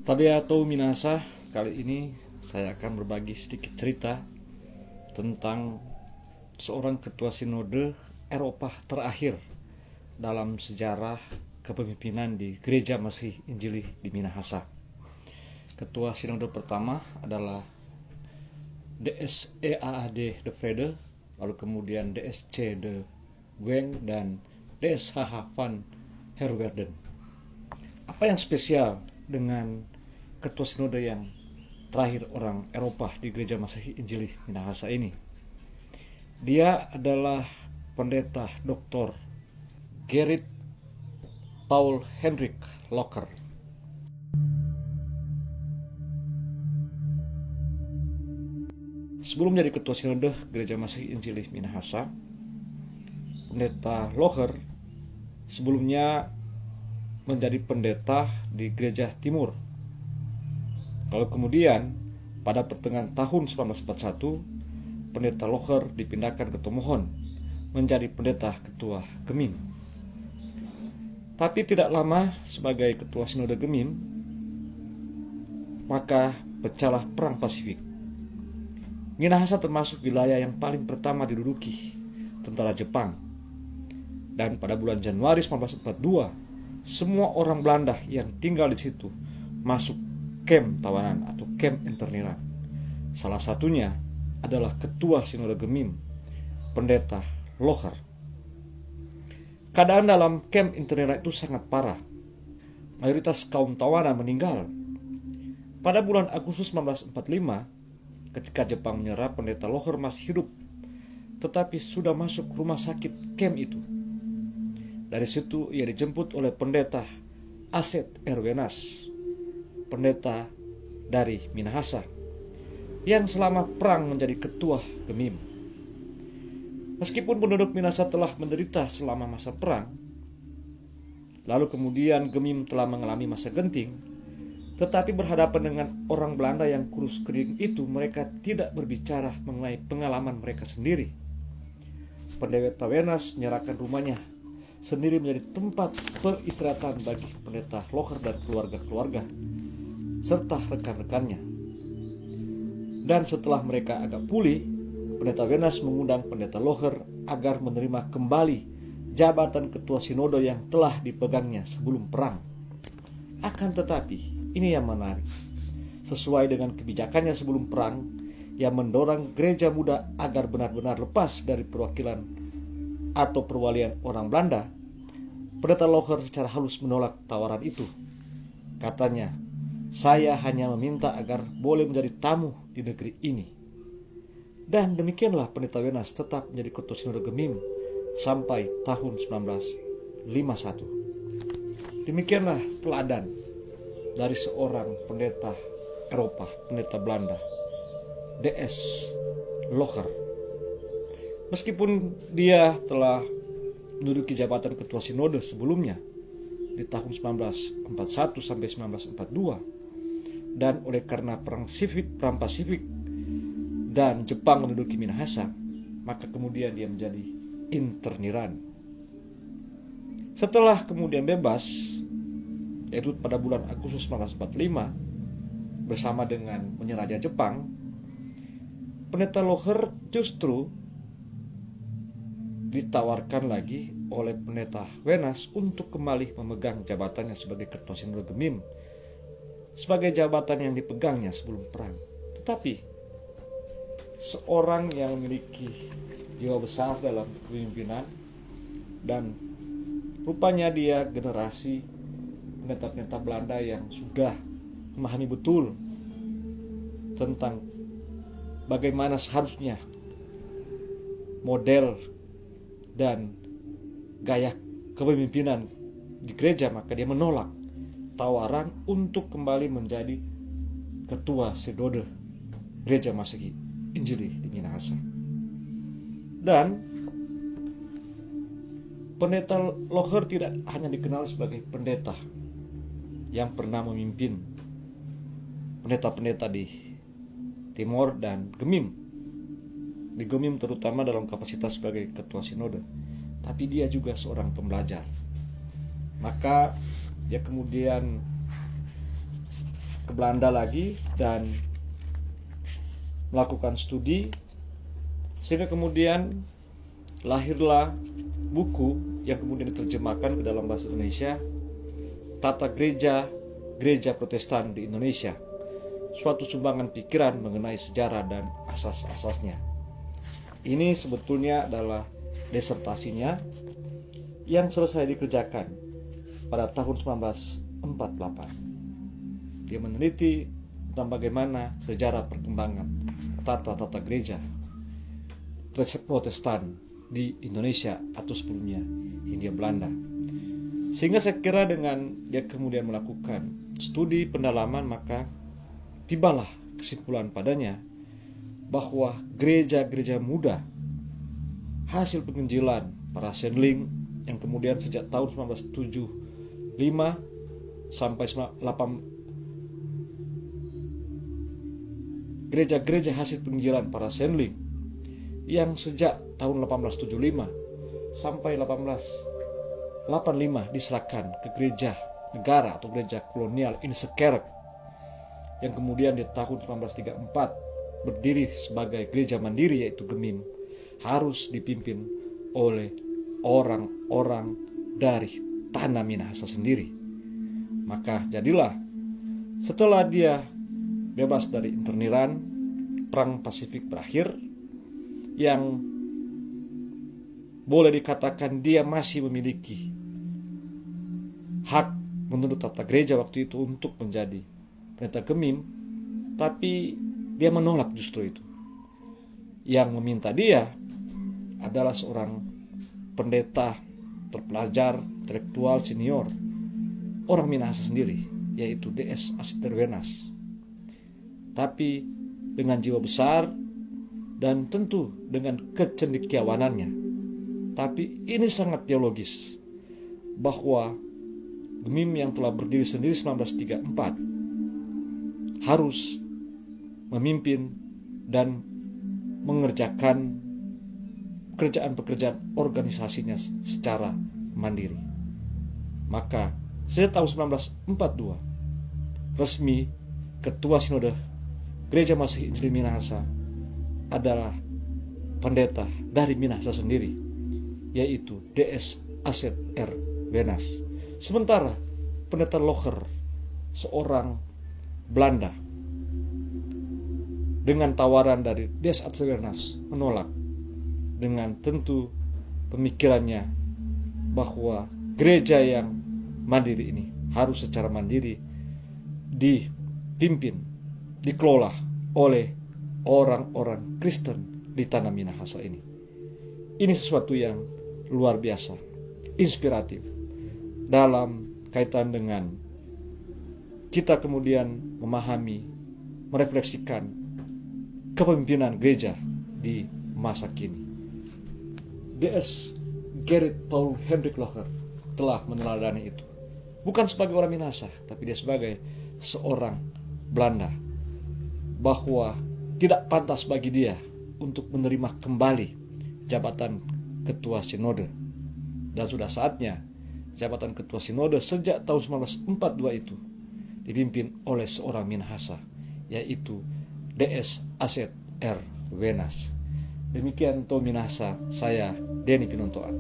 Tabeatou Minasa, kali ini saya akan berbagi sedikit cerita tentang seorang ketua sinode Eropa terakhir dalam sejarah kepemimpinan di Gereja Masih Injili di Minahasa. Ketua sinode pertama adalah DSEAAD de Vrede, lalu kemudian DSC de Weng dan DSHH van Herwerden. Apa yang spesial dengan ketua sinode yang terakhir orang Eropa di Gereja Masih Injili Minahasa ini? Dia adalah pendeta Dr. Gerrit Paul Hendrik Locher. Sebelum menjadi ketua sinode Gereja Masih Injili Minahasa, pendeta Locher sebelumnya menjadi pendeta di Gereja Timur. Lalu kemudian pada pertengahan tahun 1941, pendeta Locher dipindahkan ke Tomohon menjadi pendeta ketua Gemim. Tapi tidak lama sebagai ketua sinode Gemim, maka pecahlah perang Pasifik. Minahasa termasuk wilayah yang paling pertama diduduki tentara Jepang. Dan pada bulan Januari 1942, semua orang Belanda yang tinggal di situ masuk kamp tawanan atau kamp interniran. Salah satunya adalah ketua sinode Gemim, pendeta Locher. Keadaan dalam kamp interniran itu sangat parah. Mayoritas kaum tawanan meninggal. Pada bulan Agustus 1945, ketika Jepang menyerah, pendeta Locher masih hidup, tetapi sudah masuk rumah sakit kamp itu. Dari situ ia dijemput oleh pendeta Aset Erwenas, pendeta dari Minahasa, yang selama perang menjadi ketua Gemim. Meskipun penduduk Minahasa telah menderita selama masa perang, lalu kemudian Gemim telah mengalami masa genting, tetapi berhadapan dengan orang Belanda yang kurus kering itu, mereka tidak berbicara mengenai pengalaman mereka sendiri. Pendeta Wenas menyerahkan rumahnya sendiri menjadi tempat peristirahatan bagi pendeta Locher dan keluarga-keluarga serta rekan-rekannya. Dan setelah mereka agak pulih, pendeta Wenas mengundang pendeta Locher agar menerima kembali jabatan ketua sinode yang telah dipegangnya sebelum perang. Akan tetapi, ini yang menarik. Sesuai dengan kebijakannya sebelum perang, yang mendorong gereja muda agar benar-benar lepas dari perwakilan atau perwalian orang Belanda, pendeta Locher secara halus menolak tawaran itu. Katanya, "Saya hanya meminta agar boleh menjadi tamu di negeri ini." Dan demikianlah pendeta Wenas tetap menjadi ketua sinode Gemim sampai tahun 1951. Demikianlah teladan dari seorang pendeta Eropa, pendeta Belanda, DS Locher. Meskipun dia telah menduduki jabatan ketua sinode sebelumnya di tahun 1941 sampai 1942, dan oleh karena perang Pasifik dan Jepang menduduki Minahasa, maka kemudian dia menjadi interniran. Setelah kemudian bebas, yaitu pada bulan Agustus 1945, bersama dengan menyerahnya Jepang, pendeta Locher justru ditawarkan lagi oleh pendeta Wenas untuk kembali memegang jabatannya sebagai ketua sinode Gemim, sebagai jabatan yang dipegangnya sebelum perang. Tetapi seorang yang memiliki jiwa besar dalam kepemimpinan, dan rupanya dia generasi pendeta-pendeta Belanda yang sudah memahami betul tentang bagaimana seharusnya model dan gaya kepemimpinan di gereja, maka dia menolak tawaran untuk kembali menjadi ketua sinode Gereja Masih Injili di Minahasa. Dan pendeta Locher tidak hanya dikenal sebagai pendeta yang pernah memimpin pendeta-pendeta di Timor dan Gemim, di Gemim terutama dalam kapasitas sebagai ketua sinode, tapi dia juga seorang pembelajar. Maka dia kemudian ke Belanda lagi dan melakukan studi, sehingga kemudian lahirlah buku yang kemudian diterjemahkan ke dalam bahasa Indonesia, Tata Gereja Protestan di Indonesia, suatu sumbangan pikiran mengenai sejarah dan asas-asasnya. Ini sebetulnya adalah disertasinya yang selesai dikerjakan pada tahun 1948. Dia meneliti tentang bagaimana sejarah perkembangan tata gereja Protestan di Indonesia atau sebelumnya Hindia Belanda. Sehingga saya kira dengan dia kemudian melakukan studi pendalaman, maka tibalah kesimpulan padanya bahwa gereja-gereja muda hasil penginjilan para Sendling yang kemudian sejak tahun 1975 sampai 8 gereja-gereja hasil penginjilan para Sendling yang sejak tahun 1875 sampai 1885 diserahkan ke gereja negara atau gereja kolonial Insekerk, yang kemudian di tahun 1934 berdiri sebagai gereja mandiri yaitu Gemim, harus dipimpin oleh orang-orang dari tanah Minahasa sendiri. Maka jadilah setelah dia bebas dari interniran, perang Pasifik berakhir, yang boleh dikatakan dia masih memiliki hak menurut tata gereja waktu itu untuk menjadi pendeta Gemim, tapi dia menolak justru itu. Yang meminta dia adalah seorang pendeta terpelajar, intelektual senior, orang Minahasa sendiri, yaitu DS Aseter Wenas. Tapi dengan jiwa besar dan tentu dengan kecendekiawanannya. Tapi ini sangat teologis, bahwa Gemim yang telah berdiri sendiri 1934 harus memimpin dan mengerjakan pekerjaan organisasinya secara mandiri. Maka sejak tahun 1942 resmi Ketua Sinode Gereja Masih Injil Minahasa adalah pendeta dari Minahasa sendiri, yaitu DS Aset R. Wenas. Sementara pendeta Locher, seorang Belanda, dengan tawaran dari DS Aset Wenas menolak, dengan tentu pemikirannya bahwa gereja yang mandiri ini harus secara mandiri dipimpin, dikelola oleh orang-orang Kristen di tanah Minahasa ini. Ini sesuatu yang luar biasa, inspiratif dalam kaitan dengan kita kemudian memahami, merefleksikan kepemimpinan gereja di masa kini. DS Gerrit Paul Hendrik Locher telah meneladani itu, bukan sebagai orang Minahasa, tapi dia sebagai seorang Belanda, bahwa tidak pantas bagi dia untuk menerima kembali jabatan Ketua Sinode. Dan sudah saatnya jabatan Ketua Sinode sejak tahun 1942 itu dipimpin oleh seorang Minahasa, yaitu DS Aset R. Wenas. Demikian Minahasa, saya Denny Pinontoan.